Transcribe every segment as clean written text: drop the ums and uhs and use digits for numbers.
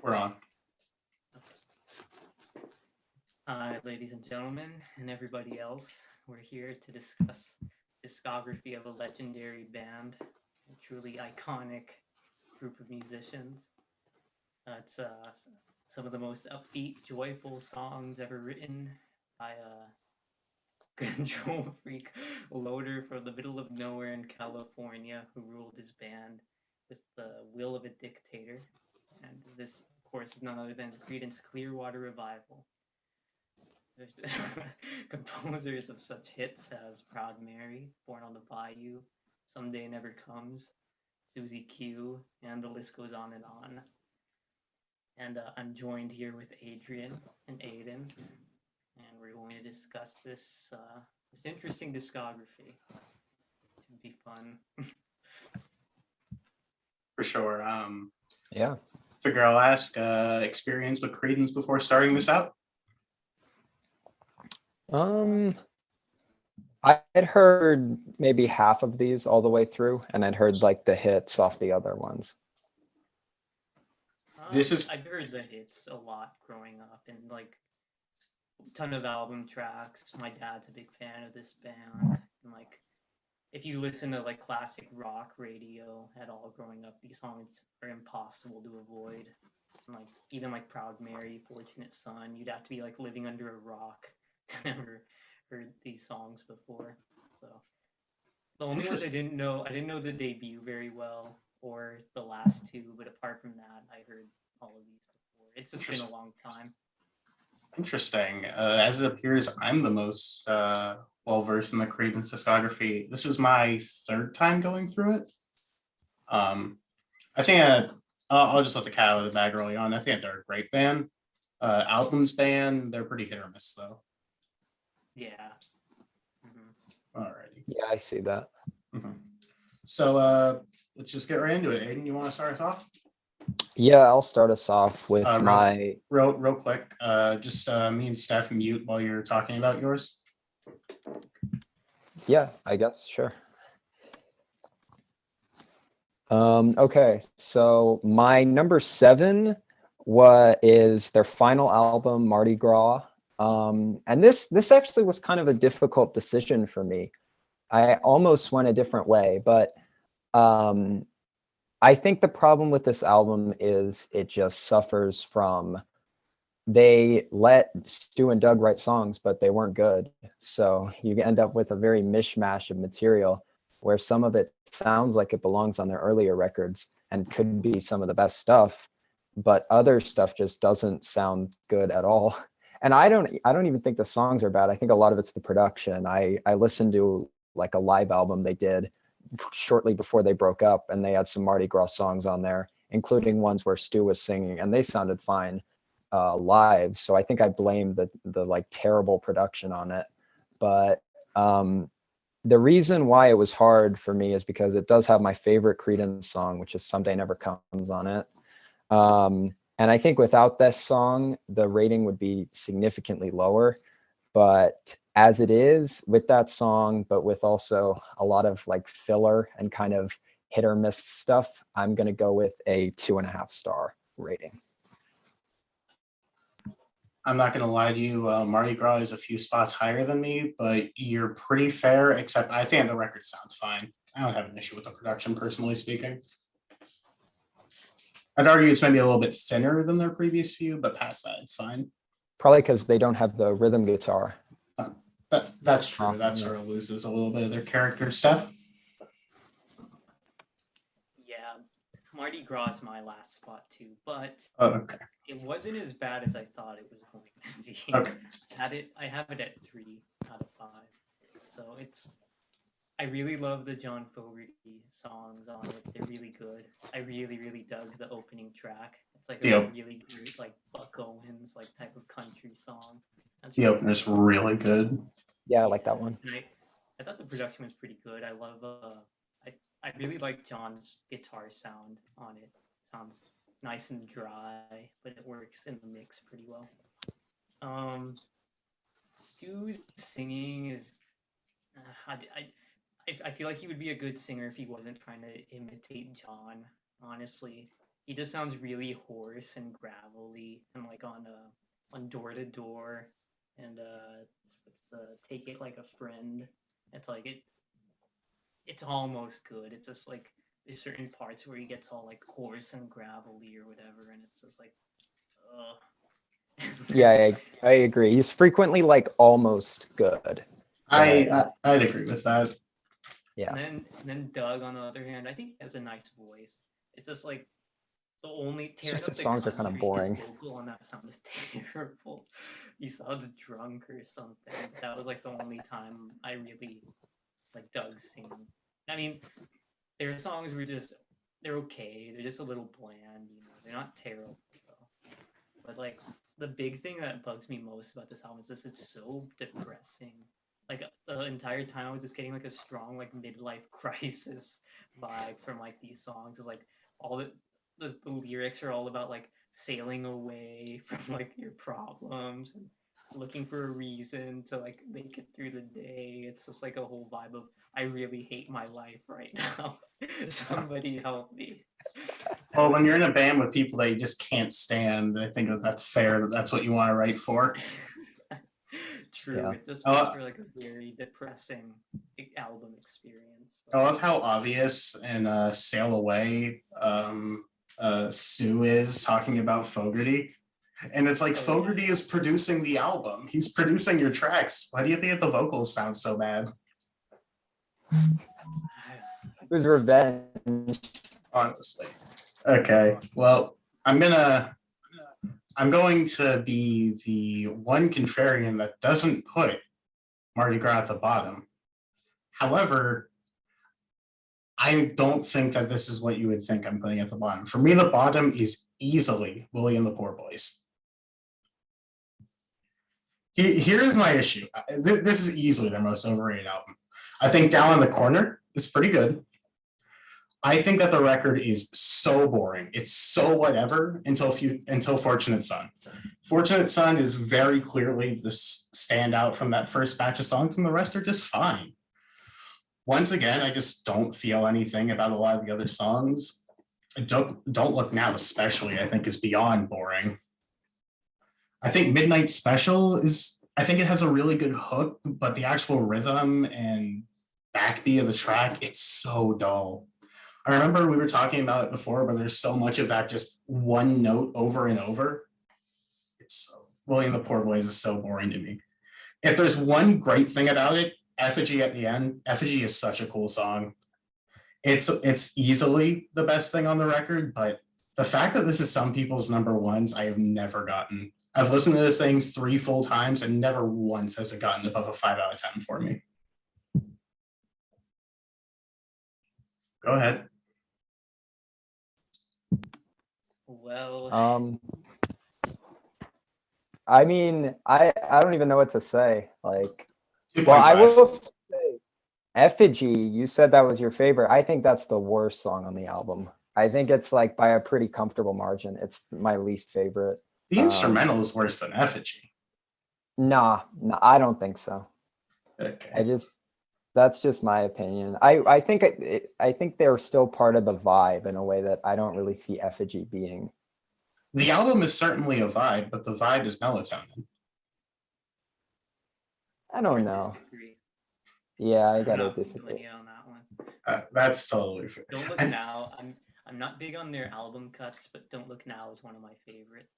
We're on. Ladies and gentlemen, and everybody else, we're here to discuss discography of a legendary band, a truly iconic group of musicians. It's some of the most upbeat, joyful songs ever written by a control freak loader from the middle of nowhere in California who ruled his band with the will of a dictator. And this, of course, is none other than Creedence Clearwater Revival. There's composers of such hits as Proud Mary, Born on the Bayou, Someday Never Comes, Susie Q, and the list goes on and on. And I'm joined here with Adrian and Aiden, and we're going to discuss this interesting discography. Should be fun. For sure. Yeah. Figure I'll ask experience with Creedence before starting this out. I had heard maybe half of these all the way through, and I'd heard like the hits off the other ones. I've heard the hits a lot growing up, and like a ton of album tracks. My dad's a big fan of this band, and like if you listen to like classic rock radio at all growing up, these songs are impossible to avoid. And, like even like Proud Mary, Fortunate Son, you'd have to be like living under a rock to never heard these songs before. So the only ones I didn't know the debut very well or the last two, but apart from that, I heard all of these before. It's just been a long time. Interesting. As it appears, I'm the most well versed in the Creedence discography. This is my third time going through it. I think I'll just let the cat out of the bag early on. I think they're a great band. Albums band, they're pretty hit or miss though. Yeah. Alrighty. Yeah, I see that. So let's just get right into it. Aiden, you want to start us off? Yeah, I'll start us off with real quick. Just me and Steph mute while you're talking about yours. Yeah, I guess, sure. Okay, so my number 7 is their final album, Mardi Gras. And this actually was kind of a difficult decision for me. I almost went a different way, but I think the problem with this album is it just suffers from, they let Stu and Doug write songs, but they weren't good. So you end up with a very mishmash of material where some of it sounds like it belongs on their earlier records and could be some of the best stuff, but other stuff just doesn't sound good at all. And I don't even think the songs are bad. I think a lot of it's the production. I listened to like a live album they did shortly before they broke up, and they had some Mardi Gras songs on there, including ones where Stu was singing, and they sounded fine live. So I think I blame the like terrible production on it. But the reason why it was hard for me is because it does have my favorite Creedence song, which is Someday Never Comes on it. And I think without this song, the rating would be significantly lower. But as it is with that song, but with also a lot of like filler and kind of hit or miss stuff, I'm going to go with a 2.5 star rating. I'm not going to lie to you. Mardi Gras is a few spots higher than me, but you're pretty fair, except I think the record sounds fine. I don't have an issue with the production, personally speaking. I'd argue it's maybe a little bit thinner than their previous few, but past that, it's fine. Probably because they don't have the rhythm guitar. That's true. That sort of loses a little bit of their character stuff. Yeah, Mardi Gras is my last spot too, but okay. It wasn't as bad as I thought it was going to be. Okay. I have it at 3 out of 5. So I really love the John Fogerty songs on it. They're really good. I really, really dug the opening track. It's like a really great, like Buck Owens, like type of country song. The opener's really good. Yeah, I like that one. I thought the production was pretty good. I love I really like John's guitar sound on it. Sounds nice and dry, but it works in the mix pretty well. Stu's singing is I feel like he would be a good singer if he wasn't trying to imitate John, honestly. he just sounds really hoarse and gravelly, and like on Door to Door, and Take It Like a Friend. It's like it's almost good. It's just like there's certain parts where he gets all like hoarse and gravelly or whatever, and it's just like, ugh. Yeah, I agree. He's frequently like almost good. I'd agree with that. Yeah. And then Doug, on the other hand, I think he has a nice voice. It's just like the only It's just his songs are kind of Country, boring. his vocal on that sound is terrible. He sounds drunk or something. That was like the only time I really like Doug singing. I mean, their songs were they're okay. They're just a little bland, you know. They're not terrible though. But like the big thing that bugs me most about this album is this: it's so depressing. Like the entire time I was just getting like a strong like midlife crisis vibe from like these songs. Is like all the lyrics are all about like sailing away from like your problems and looking for a reason to like make it through the day. It's just like a whole vibe of I really hate my life right now. Somebody help me. Well, when you're in a band with people that you just can't stand, I think that's fair. That's what you want to write for. True. Yeah. It just makes for like a very depressing album experience. I love how obvious in Sail Away Stu is talking about Fogerty. And it's like Fogerty is producing the album. He's producing your tracks. Why do you think the vocals sound so bad? It was revenge. Honestly. Okay. Well, I'm going to be the one contrarian that doesn't put Mardi Gras at the bottom. However, I don't think that this is what you would think I'm putting at the bottom. For me, the bottom is easily Willie and the Poor Boys. Here's my issue. This is easily their most overrated album. I think Down in the Corner is pretty good. I think that the record is so boring. It's so whatever until Fortunate Son. Fortunate Son is very clearly the standout from that first batch of songs, and the rest are just fine. Once again, I just don't feel anything about a lot of the other songs. Don't Look Now, especially, I think is beyond boring. I think Midnight Special I think it has a really good hook, but the actual rhythm and backbeat of the track, it's so dull. I remember we were talking about it before, but there's so much of that just one note over and over. Willie and the Poor Boys is so boring to me. If there's one great thing about it, Effigy at the end. Effigy is such a cool song. It's easily the best thing on the record, but the fact that this is some people's number ones, I have never gotten. I've listened to this thing 3 full times and never once has it gotten above a 5 out of 10 for me. Go ahead. Well, I mean, I don't even know what to say. Like, 2.5. well, I will say, Effigy, you said that was your favorite. I think that's the worst song on the album. I think it's like by a pretty comfortable margin. It's my least favorite. The instrumental is worse than Effigy. Nah, I don't think so. Okay. That's just my opinion. I think they're still part of the vibe in a way that I don't really see Effigy being. The album is certainly a vibe, but the vibe is melatonin. I don't know. disagree. Yeah, I I'm gotta not with disagree. Lydia on that one. That's totally fair. Don't Look Now. I'm not big on their album cuts, but Don't Look Now is one of my favorites.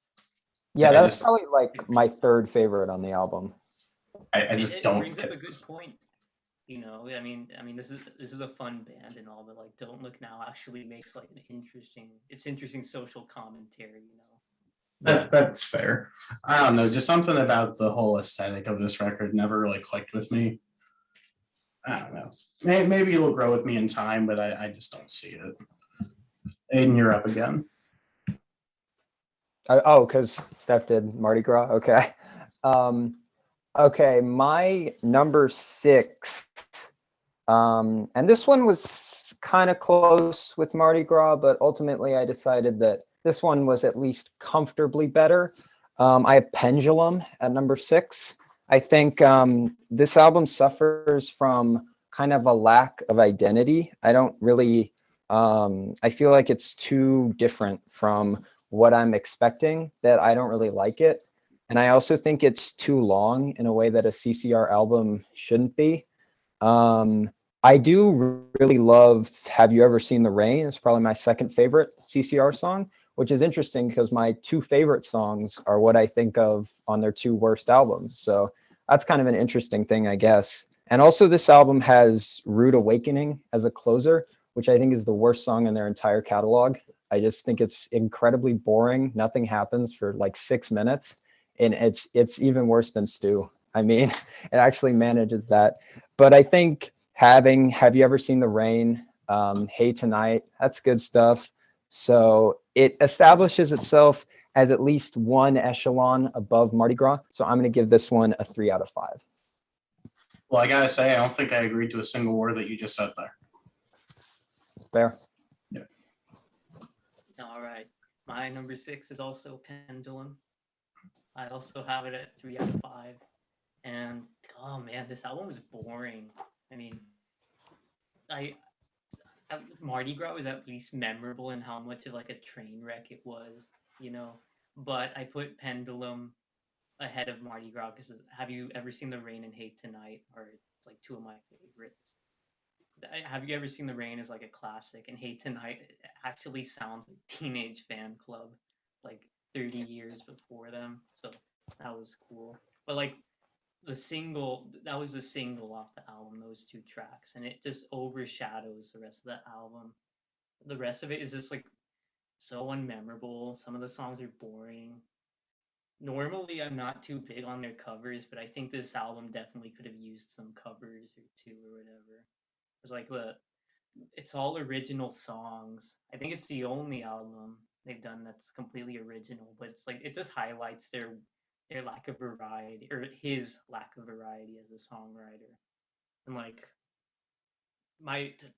Yeah, I that's just- probably like my third favorite on the album. I just It don't brings up get a good this. point. You know, I mean, this is a fun band and all, but like, Don't Look Now actually makes like interesting social commentary. You know. That's fair. I don't know, just something about the whole aesthetic of this record never really clicked with me. I don't know. Maybe it'll grow with me in time, but I just don't see it. Aiden, you're up again. Because Steph did Mardi Gras. Okay. Okay, my number 6. And this one was kind of close with Mardi Gras, but ultimately I decided that this one was at least comfortably better. I have Pendulum at number 6. I think this album suffers from kind of a lack of identity. I don't really I feel like it's too different from what I'm expecting that I don't really like it. And I also think it's too long in a way that a CCR album shouldn't be. Um, I do really love Have You Ever Seen the Rain? It's probably my second favorite CCR song, which is interesting because my two favorite songs are what I think of on their two worst albums. So that's kind of an interesting thing, I guess. And also, this album has Rude Awakening as a closer, which I think is the worst song in their entire catalog. I just think it's incredibly boring. Nothing happens for like 6 minutes, and it's even worse than Stew. I mean, it actually manages that. But I think having Have You Ever Seen the Rain, Hey Tonight, that's good stuff. So it establishes itself as at least one echelon above Mardi Gras. So I'm going to give this one a 3 out of 5. Well, I gotta say, I don't think I agreed to a single word that you just said there. Fair. All right. My number 6 is also Pendulum. I also have it at 3 out of 5. And oh man, this album was boring. I mean, I Mardi Gras was at least memorable in how much of like a train wreck it was, you know. But I put Pendulum ahead of Mardi Gras because Have You Ever Seen the Rain and Hate Tonight are like two of my favorites. Have You Ever Seen the Rain is like a classic, and Hate Tonight actually sounds like Teenage Fan Club, like 30 years before them. So that was cool. But like that was the single off the album, those two tracks, and it just overshadows the rest of the album. The rest of it is just like so unmemorable. Some of the songs are boring. Normally, I'm not too big on their covers, but I think this album definitely could have used some covers or two or whatever. It's like it's all original songs. I think it's the only album they've done that's completely original, but it's like it just highlights their lack of variety or his lack of variety as a songwriter. And like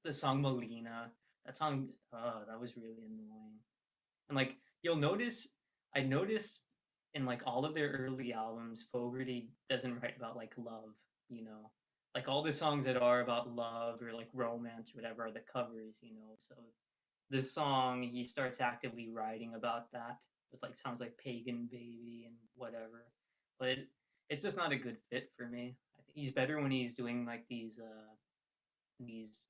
the song Melina, that song, that was really annoying. And like you'll notice, I noticed in like all of their early albums, Fogerty doesn't write about like love, you know. Like all the songs that are about love or like romance or whatever are the covers, you know. So this song, he starts actively writing about that. With like sounds like Pagan Baby and whatever. But it's just not a good fit for me. I think he's better when he's doing like these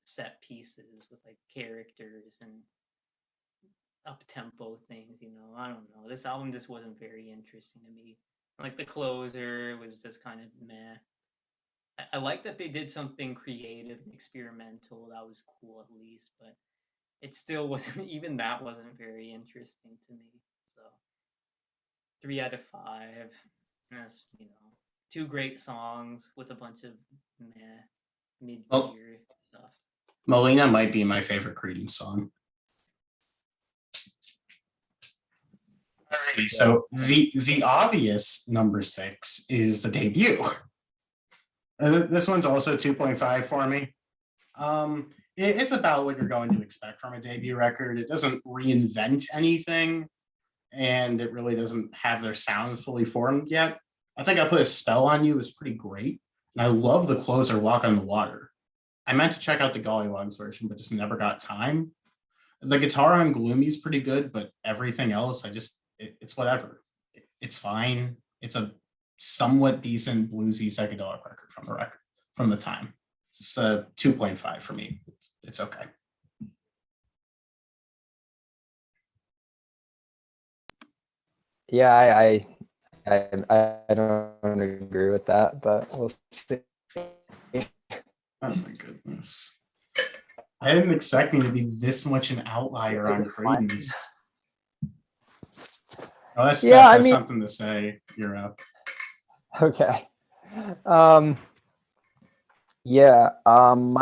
set pieces with like characters and up tempo things, you know. I don't know. This album just wasn't very interesting to me. Like the closer was just kind of meh. I like that they did something creative and experimental. That was cool at least, but it still wasn't even that wasn't very interesting to me. So 3 out of 5. That's two great songs with a bunch of meh mid Well, tier stuff. Melina might be my favorite Creedence song. Alrighty, so the obvious number 6 is the debut. This one's also 2.5 for me. It's about what you're going to expect from a debut record. It doesn't reinvent anything, and it really doesn't have their sound fully formed yet. I think I Put a Spell on You is pretty great, and I love the closer Walk on the Water. I meant to check out the Gollywogs version, but just never got time. The guitar on Gloomy is pretty good, but everything else, it's whatever. It's fine. It's a somewhat decent bluesy psychedelic record from the time. It's a 2.5 for me. It's okay. Yeah, I don't agree with that, but we'll see. Oh my goodness. I didn't expect me to be this much an outlier on Creedence. Unless Yeah, Steph I has mean- something to say, you're up. Okay. My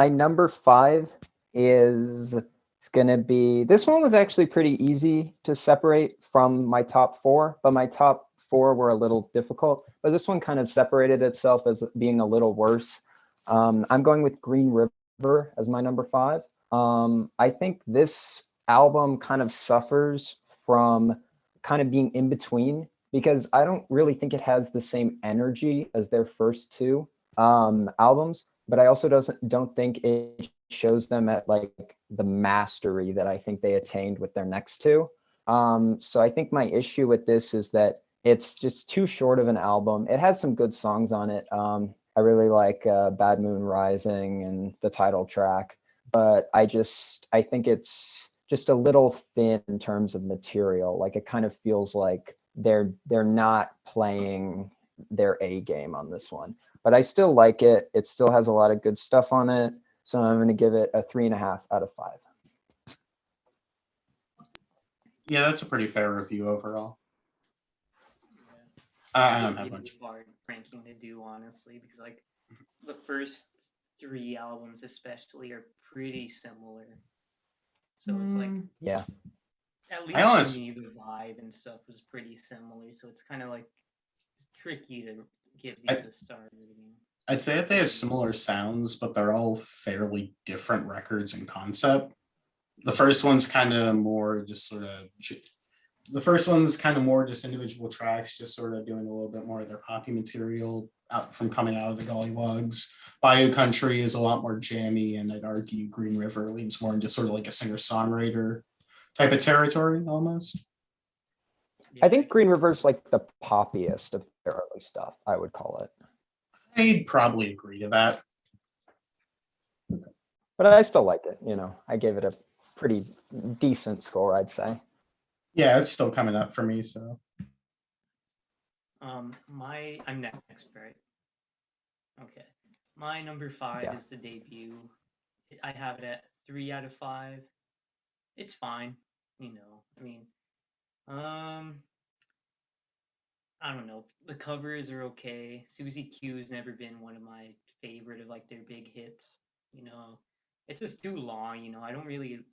number 5 is it's gonna be this one was actually pretty easy to separate from my top 4, but my top 4 were a little difficult. But this one kind of separated itself as being a little worse. I'm going with Green River as my number 5. I think this album kind of suffers from kind of being in between because I don't really think it has the same energy as their first two albums. but I also don't think it shows them at like the mastery that I think they attained with their next two. So I think my issue with this is that it's just too short of an album. It has some good songs on it. I really like Bad Moon Rising and the title track, but I think it's just a little thin in terms of material. Like it kind of feels like they're not playing their A game on this one. But I still like it. It still has a lot of good stuff on it. So I'm going to give it a 3.5 out of 5. Yeah, that's a pretty fair review overall. Yeah. I don't It'd have be much. a hard ranking to do, honestly, because like the first three albums, especially, are pretty similar. So it's like, Yeah. at I least for honest, me, the vibe and stuff was pretty similar. So it's kind of like it's tricky to give these a star rating. I'd say that they have similar sounds, but they're all fairly different records in concept. The first one's kind of more just sort of the first one's kind of more just individual tracks, just sort of doing a little bit more of their poppy material out from coming out of the Gollywugs. Bayou Country is a lot more jammy, and I'd argue Green River leans more into sort of like a singer-songwriter type of territory almost. I think Green River's like the poppiest of their early stuff, I would call it. I'd probably agree to that. But I still like it, I gave it a pretty decent score, I'd say. Yeah, it's still coming up for me, so. I'm next, right? Okay. My number 5 is the debut. I have it at 3 out of 5. It's fine, I mean, I don't know. The covers are okay. Susie Q's never been one of my favorite of like their big hits. It's just too long. I don't really.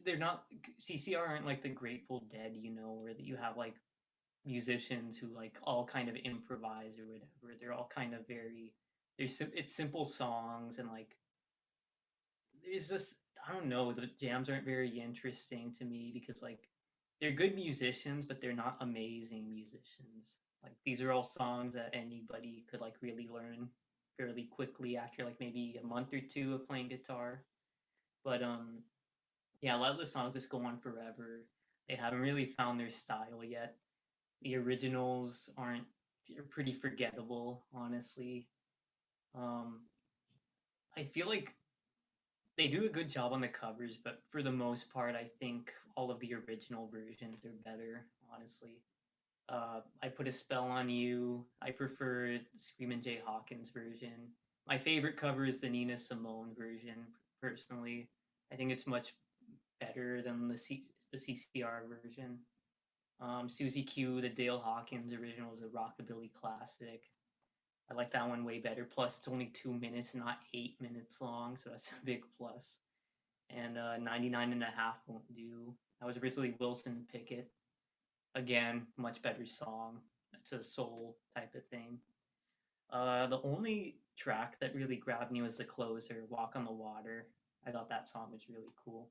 They're not CCR aren't like the Grateful Dead. Where that you have like musicians who like all kind of improvise or whatever. They're all kind of very. It's simple songs and like there's just I don't know. The jams aren't very interesting to me because like they're good musicians, but they're not amazing musicians. Like these are all songs that anybody could like really learn fairly quickly after like maybe a month or two of playing guitar. But yeah, a lot of the songs just go on forever. They haven't really found their style yet. The originals are pretty forgettable, honestly. Um, I feel like they do a good job on the covers, but for the most part, I think all of the original versions are better, honestly. I Put a Spell on You. I prefer Screamin' Jay Hawkins version. My favorite cover is the Nina Simone version, personally. I think it's much better than the CCR version. Susie Q, the Dale Hawkins original, is a rockabilly classic. I like that one way better. Plus, it's only 2 minutes, not 8 minutes long, so that's a big plus. And 99 and a half won't do. That was originally Wilson Pickett. Again, much better song. It's a soul type of thing. The only track that really grabbed me was the closer, Walk on the Water. I thought that song was really cool.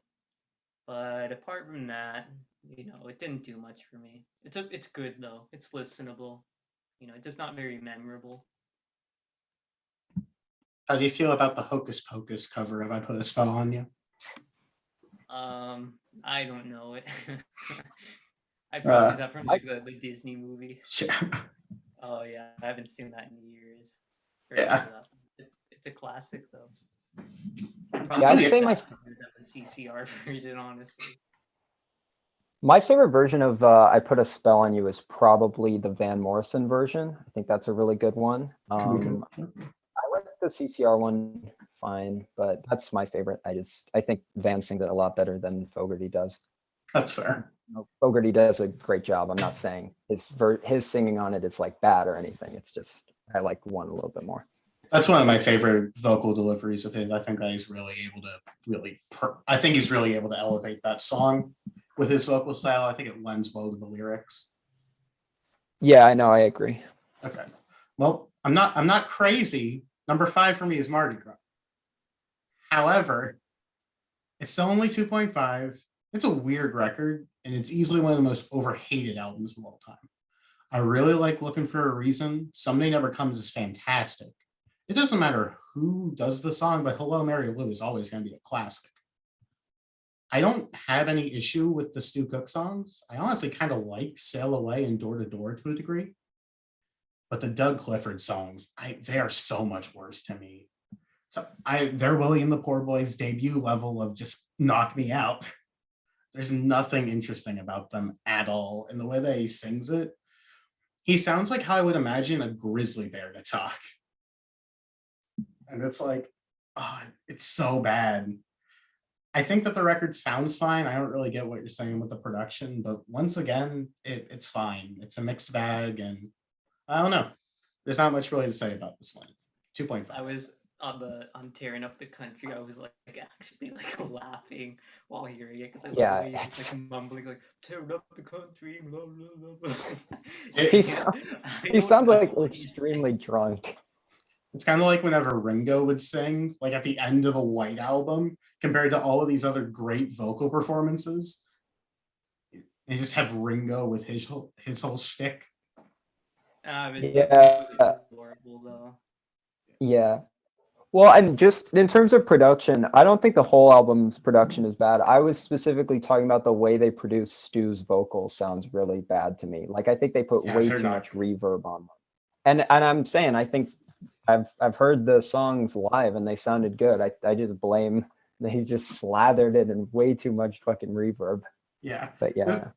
But apart from that, it didn't do much for me. It's good though. It's listenable. It's just not very memorable. How do you feel about the Hocus Pocus cover of I Put a Spell on You? I don't know it. Is that from like the Disney movie? Yeah. Oh yeah, I haven't seen that in years. Yeah. It's a classic though. Yeah, I'd say my CCR version, honestly. My favorite version of I Put a Spell on You is probably the Van Morrison version. I think that's a really good one. I like the CCR one fine, but that's my favorite. I think Van sings it a lot better than Fogerty does. That's fair. Fogerty does a great job. I'm not saying his singing on it is like bad or anything. It's just I like one a little bit more. That's one of my favorite vocal deliveries of his. I think that he's really able to I think he's really able to elevate that song with his vocal style. I think it lends well to the lyrics. Yeah, I know. I agree. Okay. Well, I'm not crazy. Number 5 for me is Mardi Gras. However, it's still only 2.5. It's a weird record, and it's easily one of the most overhated albums of all time. I really like Looking for a Reason. Someday Never Comes is fantastic. it doesn't matter who does the song, but Hello Mary Lou is always going to be a classic. I don't have any issue with the Stu Cook songs. I honestly kind of like Sail Away and Door to Door to a degree. But the Doug Clifford songs, they are so much worse to me. So they're Willie and the Poor Boys debut level of just knock me out. There's nothing interesting about them at all. And the way that he sings it, he sounds like how I would imagine a grizzly bear to talk. And it's like, oh, it's so bad. I think that the record sounds fine. I don't really get what you're saying with the production, but once again, it's fine. It's a mixed bag, and I don't know. There's not much really to say about this one. 2.5. I was on tearing up the country. I was like actually like laughing while hearing it because I Yeah, love the way he's it's- like mumbling like tearing up the country. Blah, blah, blah, blah. He sounds- I He don't sounds know like what he's extremely saying. drunk. It's kind of like whenever Ringo would sing, like at the end of a White Album, compared to all of these other great vocal performances. You just have Ringo with his whole shtick. But Yeah. it's horrible though. Yeah. Well, and just in terms of production, I don't think the whole album's production is bad. I was specifically talking about the way they produce Stu's vocals sounds really bad to me. Like I think they put Yeah, way they're too not much good. reverb on them. And I'm saying I think I've heard the songs live and they sounded good. I just blame that he just slathered it in way too much fucking reverb. Yeah. But This, yeah.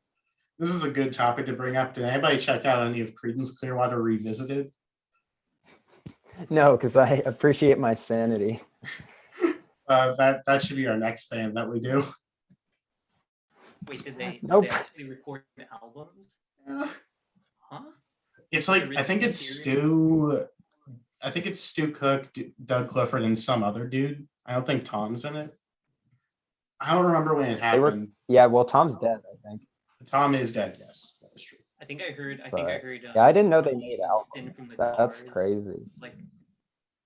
this is a good topic to bring up. Did anybody check out any of Creedence Clearwater Revisited? No, because I appreciate my sanity. That should be our next band that we do. Wait, did they Nope. actually record albums? Yeah. Huh? It's like I think it's Stu. I think it's Stu Cook, Doug Clifford, and some other dude. I don't think Tom's in it. I don't remember when it They were- happened. Yeah, well, Tom's dead, I think. Tom is dead. Yes, that is true. I think I heard. But, yeah, I didn't know they made Winston albums. from the That's Cars, crazy. Like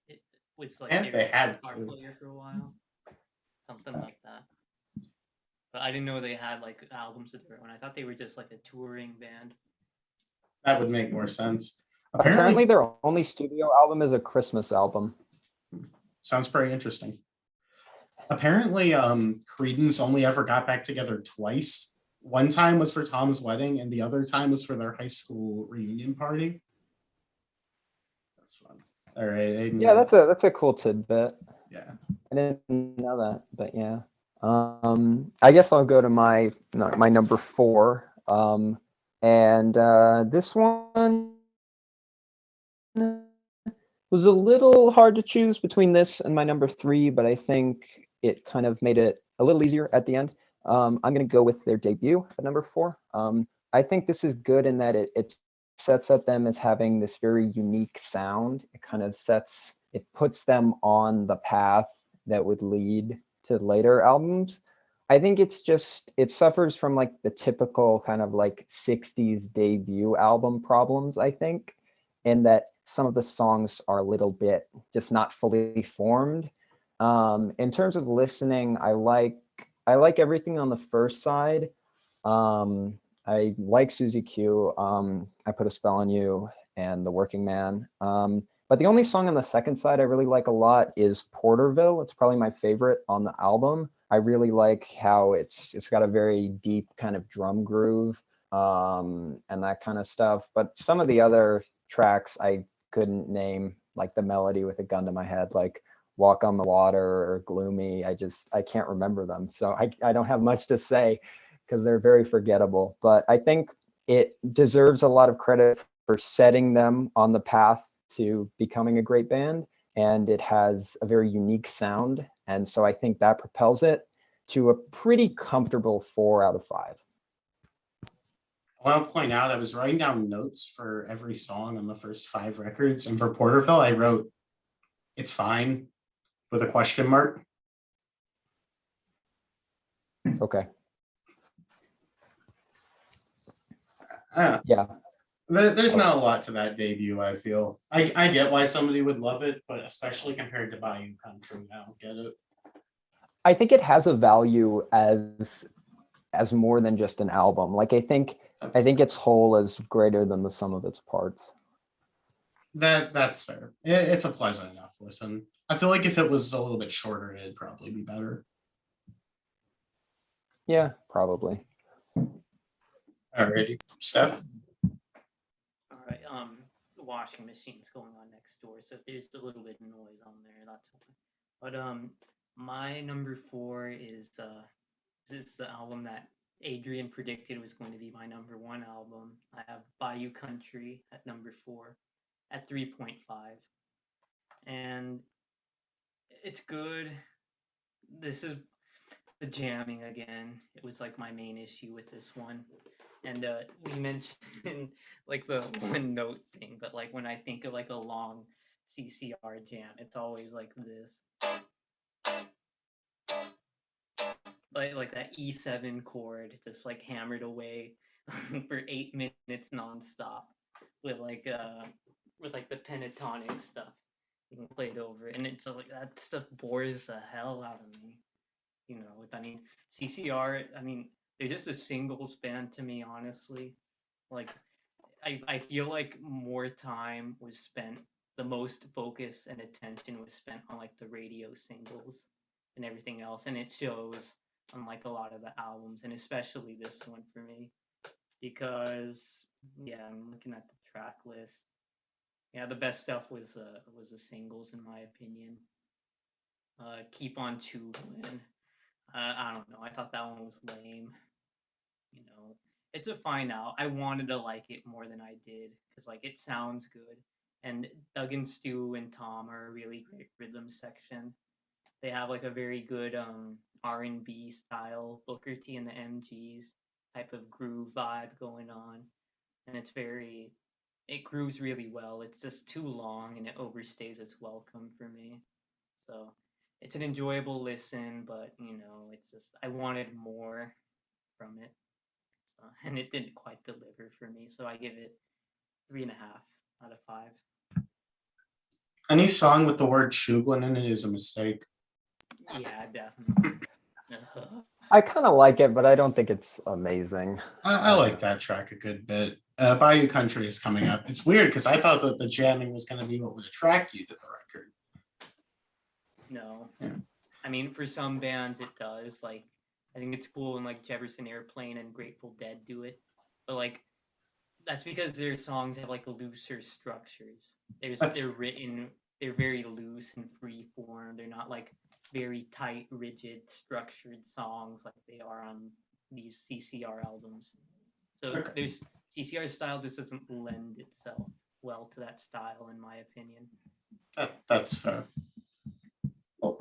it was like And they had guitar to. player for a while, something like that. But I didn't know they had like albums of their own. I thought they were just like a touring band. That would make more sense. Apparently, their only studio album is a Christmas album. Sounds pretty interesting. Apparently, Creedence only ever got back together twice. One time was for Tom's wedding, and the other time was for their high school reunion party. That's fun. All right. Aiden, Yeah, that's a cool tidbit. yeah. I didn't know that, but yeah. I guess I'll go to my number 4. And this one was a little hard to choose between this and my number 3, but I think it kind of made it a little easier at the end. I'm going to go with their debut at number 4. I think this is good in that it sets up them as having this very unique sound. It puts them on the path that would lead to later albums. I think it suffers from like the typical kind of like 60s debut album problems, I think, in that some of the songs are a little bit just not fully formed. In terms of listening, I like everything on the first side. I like Susie Q. I Put a Spell on You and The Working Man. But the only song on the second side I really like a lot is Porterville. It's probably my favorite on the album. I really like how it's got a very deep kind of drum groove and that kind of stuff. But some of the other tracks I couldn't name, like the melody with a gun to my head, like Walk on the Water or Gloomy. I can't remember them. So I don't have much to say because they're very forgettable. But I think it deserves a lot of credit for setting them on the path to becoming a great band. And it has a very unique sound. And so I think that propels it to a pretty comfortable 4 out of 5. I want to point out I was writing down notes for every song on the first 5 records. And for Porterville, I wrote, "It's fine," with a question mark. Okay. Yeah. Yeah. There's not a lot to that debut, I feel. I get why somebody would love it, but especially compared to Bayou Country, I don't get it. I think it has a value as more than just an album. Like I think its whole is greater than the sum of its parts. That's fair. It's a pleasant enough listen. I feel like if it was a little bit shorter, it'd probably be better. Yeah, probably. Alrighty, Steph. All right. The washing machine's going on next door, so if there's a little bit of noise on there, that's fine. But my number 4 is this is the album that Adrian predicted was going to be my number 1 album. I have Bayou Country at number 4 at 3.5, and it's good. This is the jamming again. It was like my main issue with this one. And we mentioned like the one note thing, but like when I think of like a long CCR jam, it's always like this. Like that E7 chord just like hammered away for 8 minutes nonstop with like the pentatonic stuff being played over, and it's just like that stuff bores the hell out of me. You know, I mean, CCR, I mean, they're just a singles band to me, honestly. Like, I feel like more time was spent, the most focus and attention was spent on like the radio singles and everything else, and it shows on like a lot of the albums, and especially this one for me, because yeah, I'm looking at the track list. Yeah, the best stuff was the singles in my opinion. Keep on Tubing. I don't know. I thought that one was lame. You know, it's a fine out. I wanted to like it more than I did because like it sounds good. And Doug and Stu and Tom are a really great rhythm section. They have like a very good R&B style Booker T and the MGs type of groove vibe going on, and it grooves really well. It's just too long and it overstays its welcome for me. So it's an enjoyable listen, but you know, it's just I wanted more from it, and it didn't quite deliver for me. So I give it 3.5 out of 5. Any song with the word Shuglin in it is a mistake. Yeah, definitely. I kind of like it, but I don't think it's amazing. I like that track a good bit. Bayou Country is coming up. It's weird because I thought that the jamming was going to be what would attract you to the record. No, Yeah. I mean for some bands it does. Like I think it's cool when like Jefferson Airplane and Grateful Dead do it, but like that's because their songs have like looser structures. They're written, they're very loose and free form. They're not like very tight, rigid, structured songs like they are on these CCR albums. So Okay. there's CCR style just doesn't lend itself well to that style, in my opinion. That's fair. Well,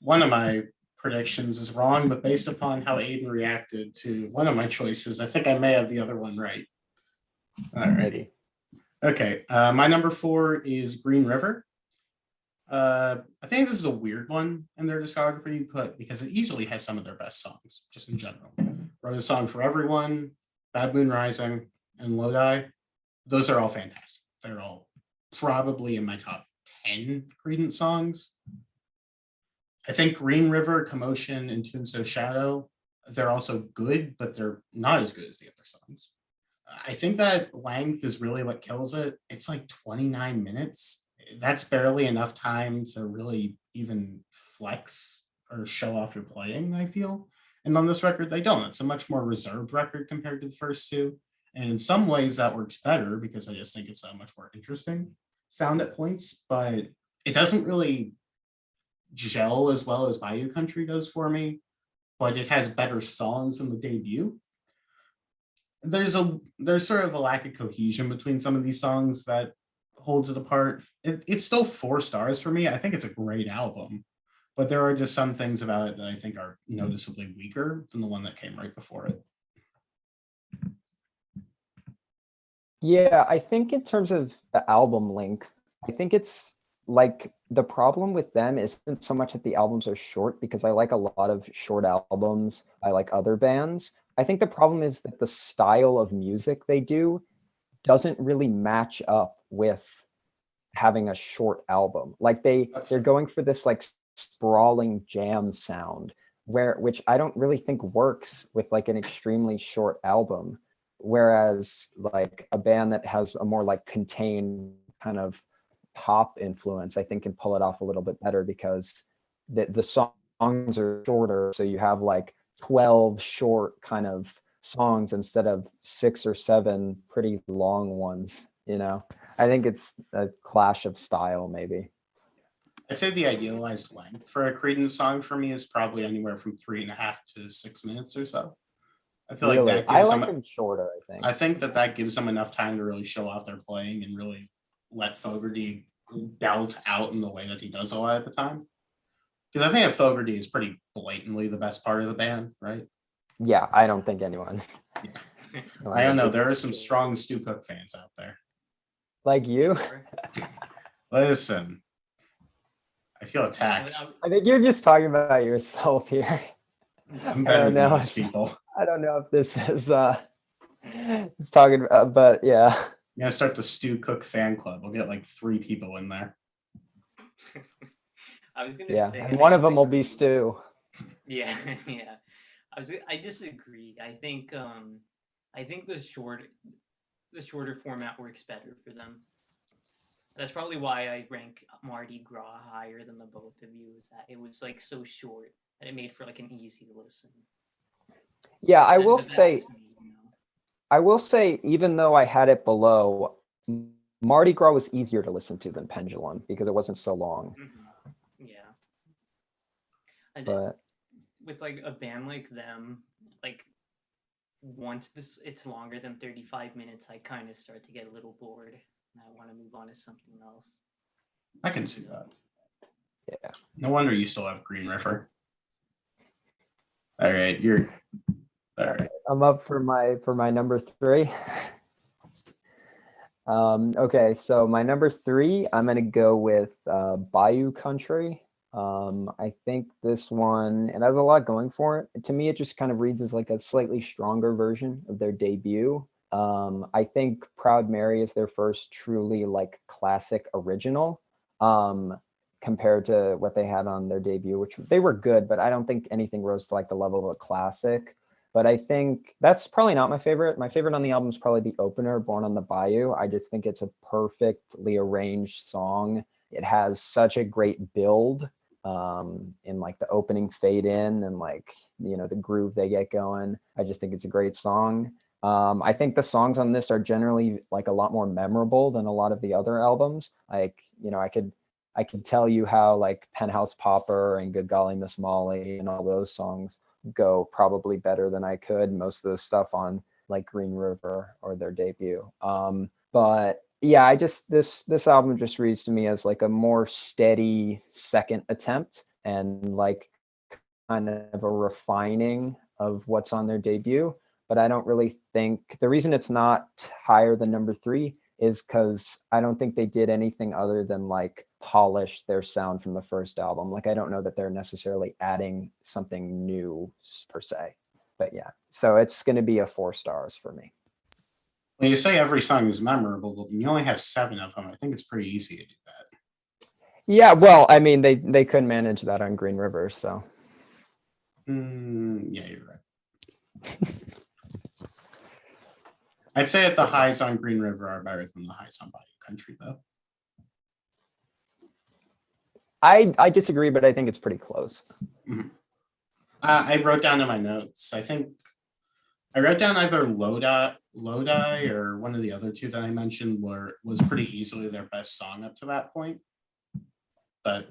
one of my predictions is wrong, but based upon how Aiden reacted to one of my choices, I think I may have the other one right. All right. Maybe. Okay. My number 4 is Green River. I think this is a weird one in their discography, but because it easily has some of their best songs, just in general. Wrote a Song for Everyone, Bad Moon Rising, and Lodi. Those are all fantastic. They're all probably in my top 10 Creedence songs. I think Green River, Commotion, and Tombstone Shadow, they're also good, but they're not as good as the other songs. I think that length is really what kills it. It's like 29 minutes. That's barely enough time to really even flex or show off your playing, I feel. And on this record, they don't. It's a much more reserved record compared to the first two. And in some ways, that works better because I just think it's a much more interesting sound at points, but it doesn't really gel as well as Bayou Country does for me, but it has better songs than the debut. There's sort of a lack of cohesion between some of these songs that holds it apart. It's still 4 stars for me. I think it's a great album, but there are just some things about it that I think are noticeably weaker than the one that came right before it. Yeah, I think in terms of the album length, I think it's like the problem with them isn't so much that the albums are short, because I like a lot of short albums. I like other bands. I think the problem is that the style of music they do doesn't really match up with having a short album. Like they're going for this like sprawling jam sound, which I don't really think works with like an extremely short album. Whereas like a band that has a more like contained kind of pop influence, I think can pull it off a little bit better because the songs are shorter. So you have like 12 short kind of songs instead of 6 or 7 pretty long ones, you know? I think it's a clash of style, maybe. I'd say the idealized length for a Creedence song for me is probably anywhere from 3.5 to 6 minutes or so. I feel like Really, that I gives like them. them shorter, I think. I think that gives them enough time to really show off their playing and really let Fogarty belt out in the way that he does a lot of the time. Because I think that Fogarty is pretty blatantly the best part of the band, right? Yeah, I don't think anyone. I don't know. There are some strong Stu Cook fans out there. Like you? Listen, I feel attacked. I think you're just talking about yourself here. I'm better than these people. I don't know if this is it's talking about, but yeah. I'm gonna start the Stu Cook fan club. We'll get like 3 people in there. I was gonna Yeah, say, and one of them will be Stu. Yeah, yeah. I disagree. I think the shorter format works better for them. That's probably why I rank Mardi Gras higher than the both of you. Is that it was like so short that it made for like an easy listen. Yeah, I And will that's say, just me, you know. even though I had it below, Mardi Gras was easier to listen to than Pendulum because it wasn't so long. Yeah. And But with like a band like them, like once it's longer than 35 minutes, I kind of start to get a little bored and I want to move on to something else. I can see that. yeah. No wonder you still have Green River. All right, you're all right. I'm up for my number 3. Okay, so my number 3, I'm gonna go with Bayou Country. I think this one, it has a lot going for it. To me, it just kind of reads as like a slightly stronger version of their debut. I think Proud Mary is their first truly like classic original, compared to what they had on their debut, which they were good, but I don't think anything rose to like the level of a classic. But I think that's probably not my favorite. My favorite on the album is probably the opener, Born on the Bayou. I just think it's a perfectly arranged song. It has such a great build in like the opening fade in and like, you know, the groove they get going. I just think it's a great song. I think the songs on this are generally like a lot more memorable than a lot of the other albums. Like, you know, I could tell you how like Penthouse Popper and Good Golly Miss Molly and all those songs go probably better than I could. Most of the stuff on like Green River or their debut. But yeah, I just this album just reads to me as like a more steady second attempt and like kind of a refining of what's on their debut. But I don't really think the reason it's not higher than number 3 is because I don't think they did anything other than like polish their sound from the first album. Like I don't know that they're necessarily adding something new per se. But yeah, so it's going to be a 4 stars for me. When you say every song is memorable, but you only have 7 of them, I think it's pretty easy to do that. Yeah, well, I mean, they couldn't manage that on Green River, so. Yeah, you're right. I'd say that the highs on Green River are better than the highs on Bayou Country, though. I disagree, but I think it's pretty close. Mm-hmm. I wrote down in my notes. I think I wrote down either Lodi or one of the other 2 that I mentioned was pretty easily their best song up to that point. But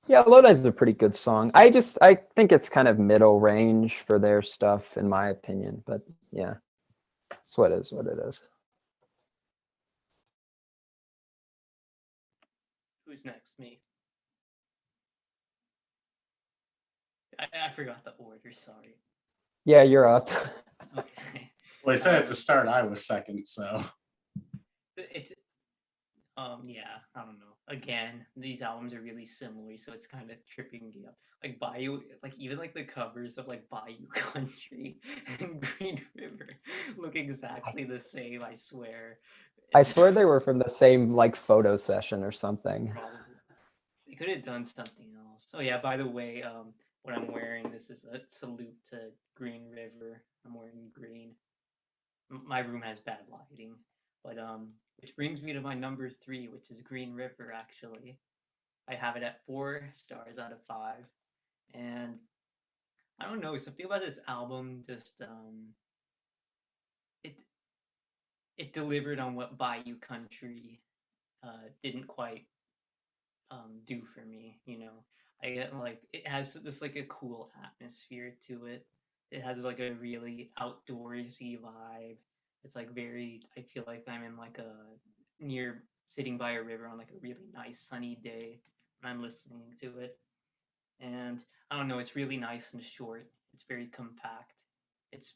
yeah, Lodi's a pretty good song. I think it's kind of middle range for their stuff, in my opinion. But yeah, it's what it is. Who's next? Me. I forgot the order. Sorry. Yeah, you're up. Okay. well, I said at the start I was second, so It's yeah, I don't know. Again, these albums are really similar, so it's kind of tripping me up. Like Bayou, like even like the covers of like Bayou Country and Green River look exactly the same, I swear. I swear they were from the same like photo session or something. Probably. They could have done something else. Oh yeah, by the way, what I'm wearing, this is a salute to Green River. I'm wearing green. My room has bad lighting, but which brings me to my number 3, which is Green River. Actually, I have it at 4 stars out of 5, and I don't know, something about this album just it it delivered on what Bayou Country didn't quite do for me. I get like it has this like a cool atmosphere to it. It has like a really outdoorsy vibe. It's like very. I feel like I'm in like a near sitting by a river on like a really nice sunny day when I'm listening to it. And I don't know, it's really nice and short. It's very compact. It's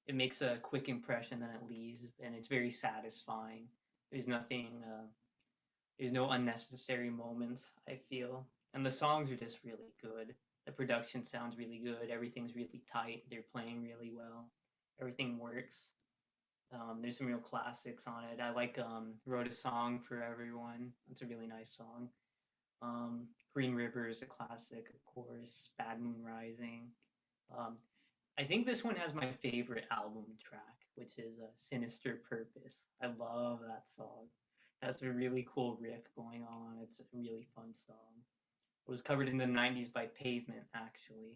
it makes a quick impression, then it leaves, and it's very satisfying. There's nothing. There's no unnecessary moments, I feel. And the songs are just really good. The production sounds really good. Everything's really tight. They're playing really well. Everything works. There's some real classics on it. I like Wrote a Song for Everyone. It's a really nice song. Green River is a classic, of course. Bad Moon Rising. Um, I think this one has my favorite album track, which is Sinister Purpose. I love that song. It has a really cool riff going on. It's a really fun song. It was covered in the 90s by Pavement, actually.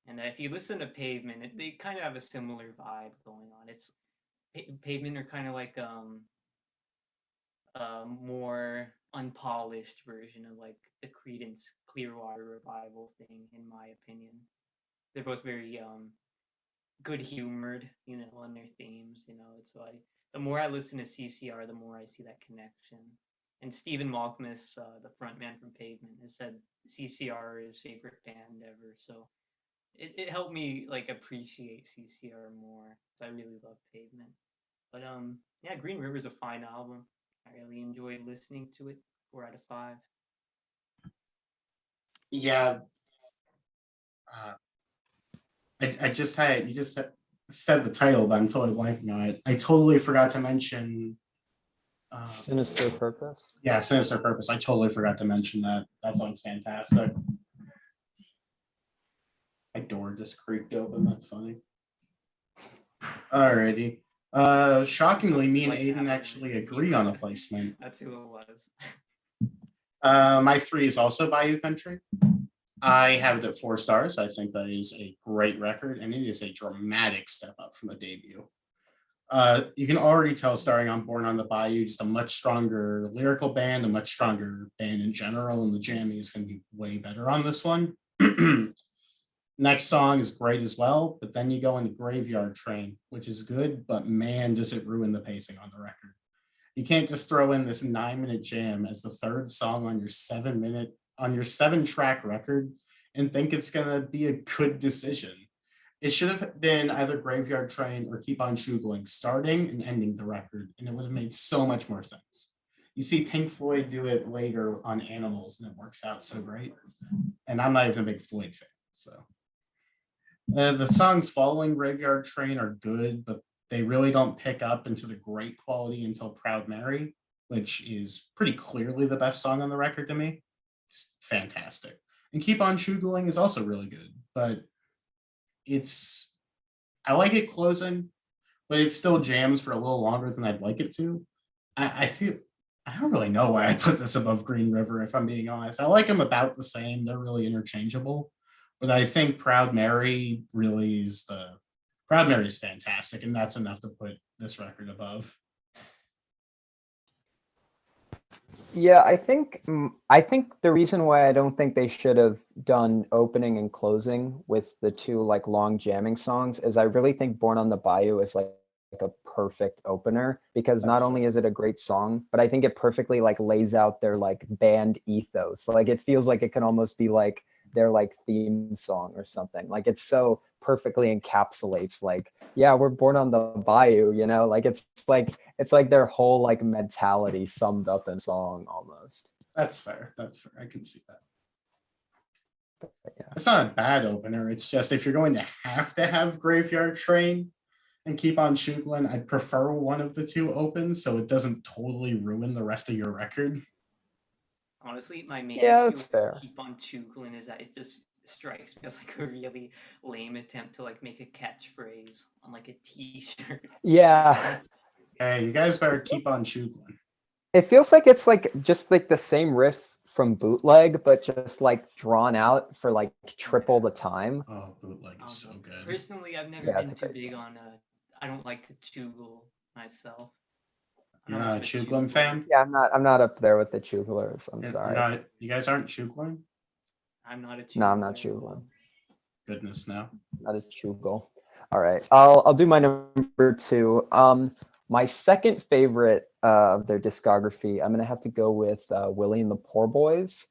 And if you listen to Pavement, they kind of have a similar vibe going on. Pavement are kind of like a more unpolished version of like the Creedence Clearwater revival thing, in my opinion. They're both very good humored, on their themes. It's like the more I listen to CCR, the more I see that connection. And Stephen Malkmus, the frontman from Pavement, has said CCR is his favorite band ever. So it helped me like appreciate CCR more. So I really love Pavement. But yeah, Green River is a fine album. I really enjoyed listening to it. 4 out of 5. Yeah, I just had you just said the title, but I'm totally blanking on it. I totally forgot to mention. Sinister Purpose. Yeah, Sinister Purpose. I totally forgot to mention that. That song's fantastic. My door just creaked open. That's funny. Alrighty. Shockingly, me and Aiden actually agree on a placement. That's who it was. My 3 is also Bayou Country. I have it at 4 stars. I think that is a great record, and it is a dramatic step up from the debut. You can already tell, starring on Born on the Bayou, just a much stronger lyrical band, a much stronger band in general, and the jamming is going to be way better on this one. Next song is great as well, but then you go into Graveyard Train, which is good, but man, does it ruin the pacing on the record. You can't just throw in this 9-minute jam as the third song on your 7-track record and think it's gonna be a good decision. It should have been either Graveyard Train or Keep on Shugling, starting and ending the record, and it would have made so much more sense. You see Pink Floyd do it later on Animals, and it works out so great. And I'm not even a big Floyd fan, so. The songs following Graveyard Train are good, but they really don't pick up into the great quality until Proud Mary, which is pretty clearly the best song on the record to me. Just fantastic. And Keep on Shugling is also really good, but I like it closing, but it still jams for a little longer than I'd like it to. I feel I don't really know why I put this above Green River, if I'm being honest. I like them about the same. They're really interchangeable. But I think Proud Mary is fantastic, and that's enough to put this record above. Yeah, I think the reason why I don't think they should have done opening and closing with the two like long jamming songs is I really think Born on the Bayou is like a perfect opener, because not only is it a great song, but I think it perfectly like lays out their like band ethos. Like it feels like it can almost be like their like theme song or something. Like it's so perfectly encapsulates like, yeah, we're born on the bayou, like it's like their whole like mentality summed up in song almost. That's fair. I can see that. But yeah. It's not a bad opener. It's just if you're going to have Graveyard Train and Keep on Shugling, I'd prefer one of the two open so it doesn't totally ruin the rest of your record. Honestly, my main Yeah, issue that's with fair. Keep on Chugling is that it just strikes me as like a really lame attempt to like make a catchphrase on like a t-shirt. Yeah. Hey, you guys better keep on Shugling. It feels like it's like just like the same riff from Bootleg, but just like drawn out for like triple the time. Oh, bootleg is so good. Personally, I've never Yeah, it's been a too great big song. on. I don't like to chugle myself. I'm You're not much not a of a Chuglam chugler. fan? Yeah, I'm not up there with the Chuglers. I'm You're sorry. not. You guys aren't Chuglam? I'm not a No, I'm not chugler at Chuglam. all. Goodness, no. Not a Chugle. All right, I'll do my number two. My second favorite of their discography, I'm gonna have to go with Willie and the Poor Boys.